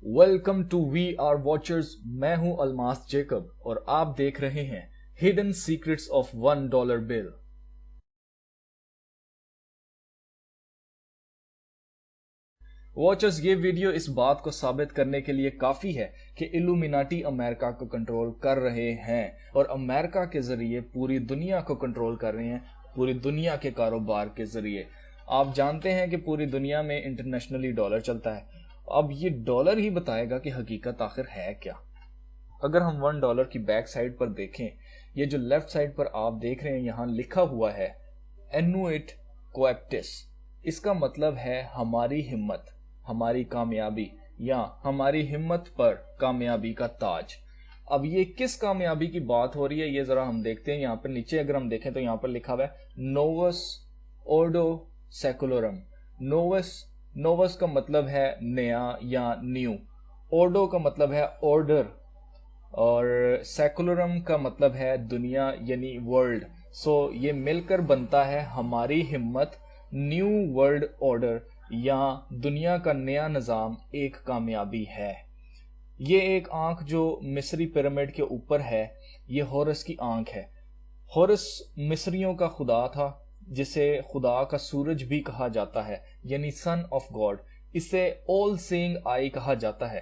Welcome to we are watchers. मैं हूं Almas Jacob और आप देख रहे हैं hidden secrets of $1 bill. Watchers, ये वीडियो इस बात को साबित करने के लिए काफी है कि इल्यूमिनाटी अमेरिका को कंट्रोल कर रहे हैं और अमेरिका के जरिए पूरी दुनिया को कंट्रोल कर रहे हैं, पूरी दुनिया के कारोबार के जरिए। आप जानते हैं कि पूरी दुनिया में इंटरनेशनली डॉलर चलता है। अब ये डॉलर ही बताएगा कि हकीकत आखिर है क्या। अगर हम $1 की बैक साइड पर देखें, ये जो लेफ्ट साइड पर आप देख रहे हैं यहाँ लिखा हुआ है एनुइट कोएप्टिस। इसका मतलब है हमारी हिम्मत, हमारी कामयाबी या हमारी हिम्मत पर कामयाबी का ताज। अब ये किस कामयाबी की बात हो रही है ये जरा हम देखते हैं। यहाँ पर नीचे अगर हम देखें तो यहाँ पर लिखा हुआ है नोवस ऑर्डो सेकुलरम। नोवस का मतलब है नया या न्यू, ऑर्डो का मतलब है ऑर्डर और सेकुलरम का मतलब है दुनिया यानी वर्ल्ड। सो ये मिलकर बनता है हमारी हिम्मत, न्यू वर्ल्ड ऑर्डर या दुनिया का नया निज़ाम एक कामयाबी है। ये एक आंख जो मिस्री पिरामिड के ऊपर है, ये हॉरस की आंख है। हॉरस मिस्रियों का खुदा था जिसे खुदा का सूरज भी कहा जाता है, यानी सन ऑफ गॉड। इसे ऑल सीइंग आई कहा जाता है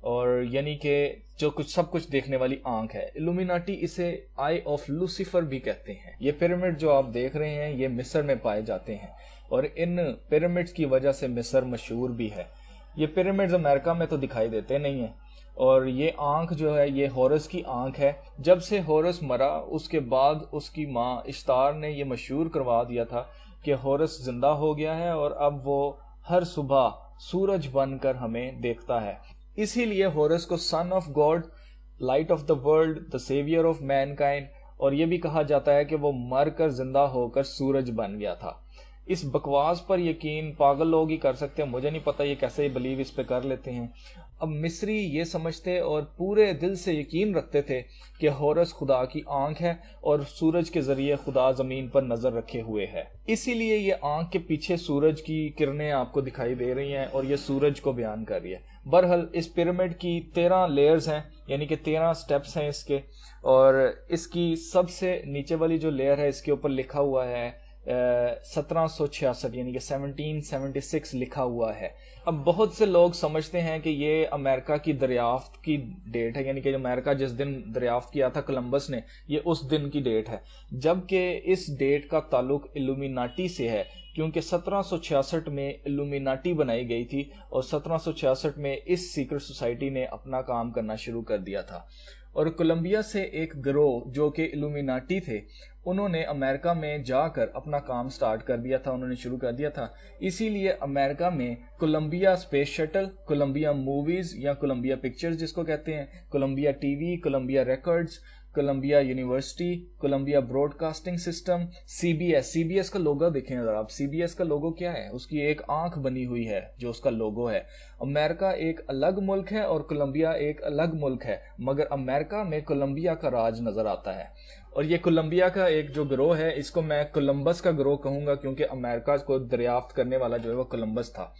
और यानी कि जो कुछ सब कुछ देखने वाली आंख है। इल्यूमिनाटी इसे आई ऑफ लूसीफर भी कहते हैं। ये पिरामिड जो आप देख रहे हैं ये मिस्र में पाए जाते हैं और इन पिरामिड्स की वजह से मिस्र मशहूर भी है। ये पिरामिड्स अमेरिका में तो दिखाई देते नहीं है और ये आंख जो है ये हॉरस की आंख है। जब से हॉरस मरा उसके बाद उसकी माँ इश्तार ने ये मशहूर करवा दिया था कि हॉरस जिंदा हो गया है और अब वो हर सुबह सूरज बनकर हमें देखता है। इसीलिए हॉरस को son of God, light of the world, the saviour of mankind, और ये भी कहा जाता है कि वो मर कर जिंदा होकर सूरज बन गया था। इस बकवास पर यकीन पागल लोग ही कर सकते हैं, मुझे नहीं पता ये कैसे बिलीव इस पे कर लेते हैं। अब मिस्री ये समझते और पूरे दिल से यकीन रखते थे कि हॉरस खुदा की आंख है और सूरज के जरिए खुदा जमीन पर नजर रखे हुए है। इसीलिए ये आंख के पीछे सूरज की किरणें आपको दिखाई दे रही हैं और ये सूरज को बयान कर रही है। बहरहाल इस पिरामिड की 13 लेयर्स हैं, यानी कि 13 स्टेप्स हैं इसके, और इसकी सबसे नीचे वाली जो लेयर है इसके ऊपर लिखा हुआ है 1766 यानी कि 1776 लिखा हुआ है। अब बहुत से लोग समझते हैं कि ये अमेरिका की दरियाफ्त की डेट है, यानी कि अमेरिका जिस दिन दरियाफ्त किया था कोलंबस ने, ये उस दिन की डेट है, जबकि इस डेट का ताल्लुक इल्यूमिनाटी से है, क्योंकि 1766 में इल्यूमिनाटी बनाई गई थी और 1766 में इस सीक्रेट सोसाइटी ने अपना काम करना शुरू कर दिया था। और कोलंबिया से एक गिरोह जो कि इल्यूमिनाटी थे, उन्होंने अमेरिका में जाकर अपना काम स्टार्ट कर दिया था, उन्होंने शुरू कर दिया था। इसीलिए अमेरिका में Columbia space shuttle, Columbia movies या कोलंबिया पिक्चर्स जिसको कहते हैं, Columbia TV, Columbia Records, Columbia University, Columbia Broadcasting System, CBS का लोगो देखें जरा आप। सीबीएस का लोगो क्या है? उसकी एक आंख बनी हुई है जो उसका लोगो है। अमेरिका एक अलग मुल्क है और कोलंबिया एक अलग मुल्क है, मगर अमेरिका में कोलंबिया का राज नजर आता है। और ये कोलंबिया का एक जो गिरोह है इसको मैं कोलंबस का गिरोह कहूंगा, क्योंकि अमेरिका को दरियाफ्त करने वाला जो है वो कोलंबस था।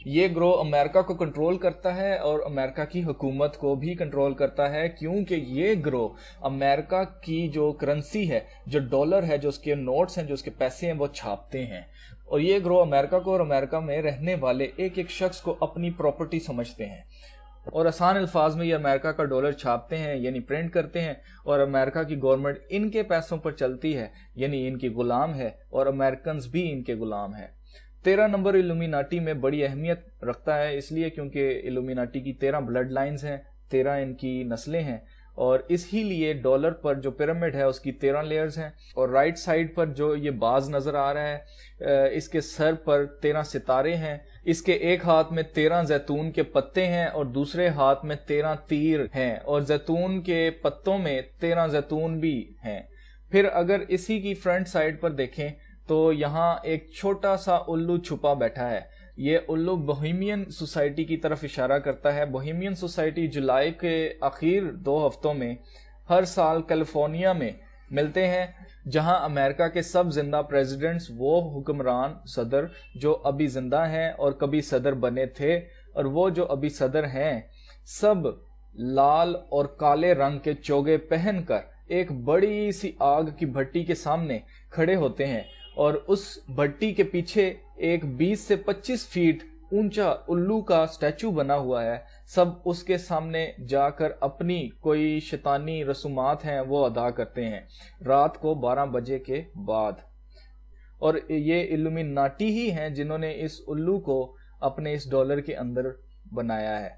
ये ग्रोह अमेरिका को कंट्रोल करता है और अमेरिका की हुकूमत को भी कंट्रोल करता है, क्योंकि ये ग्रोह अमेरिका की जो करेंसी है, जो डॉलर है, जो उसके नोट्स हैं, जो उसके पैसे हैं, वो छापते हैं। और ये ग्रोह अमेरिका को और अमेरिका में रहने वाले एक एक शख्स को अपनी प्रॉपर्टी समझते हैं और आसान अल्फाज में ये अमेरिका का डॉलर छापते हैं यानी प्रिंट करते हैं और अमेरिका की गवर्नमेंट इनके पैसों पर चलती है, यानी इनकी गुलाम है और अमेरिकन्स भी इनके गुलाम है। 13 नंबर इल्यूमिनाटी में बड़ी अहमियत रखता है, इसलिए क्योंकि इल्यूमिनाटी की 13 ब्लड लाइन्स हैं, 13 इनकी नस्लें हैं और इसीलिए डॉलर पर जो पिरामिड है उसकी 13 लेयर्स हैं। और राइट साइड पर जो ये बाज नजर आ रहा है, इसके सर पर 13 सितारे हैं, इसके एक हाथ में 13 जैतून के पत्ते हैं और दूसरे हाथ में 13 तीर हैं और जैतून के पत्तों में 13 जैतून भी हैं। फिर अगर इसी की फ्रंट साइड पर देखें तो यहाँ एक छोटा सा उल्लू छुपा बैठा है। ये उल्लू बोहेमियन सोसाइटी की तरफ इशारा करता है। बोहेमियन सोसाइटी जुलाई के आखिर 2 हफ्तों में हर साल कैलिफोर्निया में मिलते हैं, जहां अमेरिका के सब जिंदा प्रेसिडेंट्स, वो हुक्मरान सदर जो अभी जिंदा हैं और कभी सदर बने थे, اور وہ جو ابھی صدر ہیں سب لال اور کالے رنگ کے چوگے پہن کر ایک بڑی سی آگ کی بھٹی کے سامنے کھڑے ہوتے ہیں اور اس بھٹی کے پیچھے ایک 20 سے 25 فیٹ اونچا الو کا سٹیچو بنا ہوا ہے. سب اس کے سامنے جا کر اپنی کوئی شیطانی رسومات ہیں وہ ادا کرتے ہیں رات کو 12 بجے کے بعد. اور یہ الومیناٹی ہی ہیں جنہوں نے اس الو کو اپنے اس ڈالر کے اندر بنایا ہے،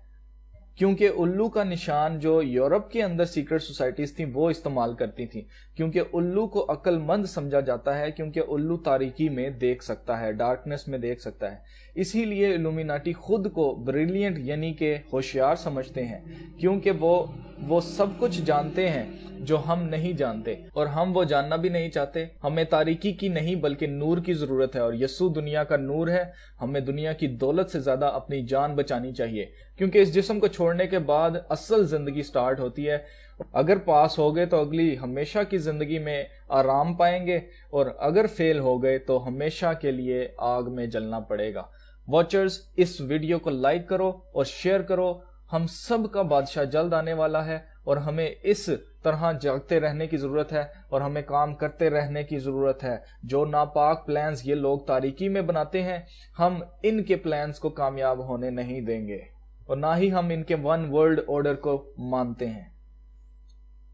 کیونکہ الو کا نشان جو یورپ کے اندر سیکرٹ سوسائٹیز تھیں وہ استعمال کرتی تھیں، کیونکہ الو کو عقل مند سمجھا جاتا ہے، کیونکہ الو تاریکی میں دیکھ سکتا ہے، ڈارکنس میں دیکھ سکتا ہے. اسی لیے الومیناٹی خود کو بریلینٹ یعنی کہ ہوشیار سمجھتے ہیں، کیونکہ وہ سب کچھ جانتے ہیں جو ہم نہیں جانتے، اور ہم وہ جاننا بھی نہیں چاہتے. ہمیں تاریکی کی نہیں بلکہ نور کی ضرورت ہے، اور یسوع دنیا کا نور ہے. ہمیں دنیا کی دولت سے زیادہ اپنی جان بچانی چاہیے، کیونکہ اس جسم کو چھوڑنے کے بعد اصل زندگی سٹارٹ ہوتی ہے. اگر پاس ہو گئے تو اگلی ہمیشہ کی زندگی میں آرام پائیں گے، اور اگر فیل ہو گئے تو ہمیشہ کے لیے آگ میں جلنا پڑے گا. واچرز، اس ویڈیو کو لائک کرو اور شیئر کرو. ہم سب کا بادشاہ جلد آنے والا ہے، اور ہمیں اس طرح جاگتے رہنے کی ضرورت ہے اور ہمیں کام کرتے رہنے کی ضرورت ہے. جو ناپاک پلانز یہ لوگ تاریکی میں بناتے ہیں، ہم ان کے پلانز کو کامیاب ہونے نہیں دیں گے، اور نہ ہی ہم ان کے ون ورلڈ آرڈر کو مانتے ہیں.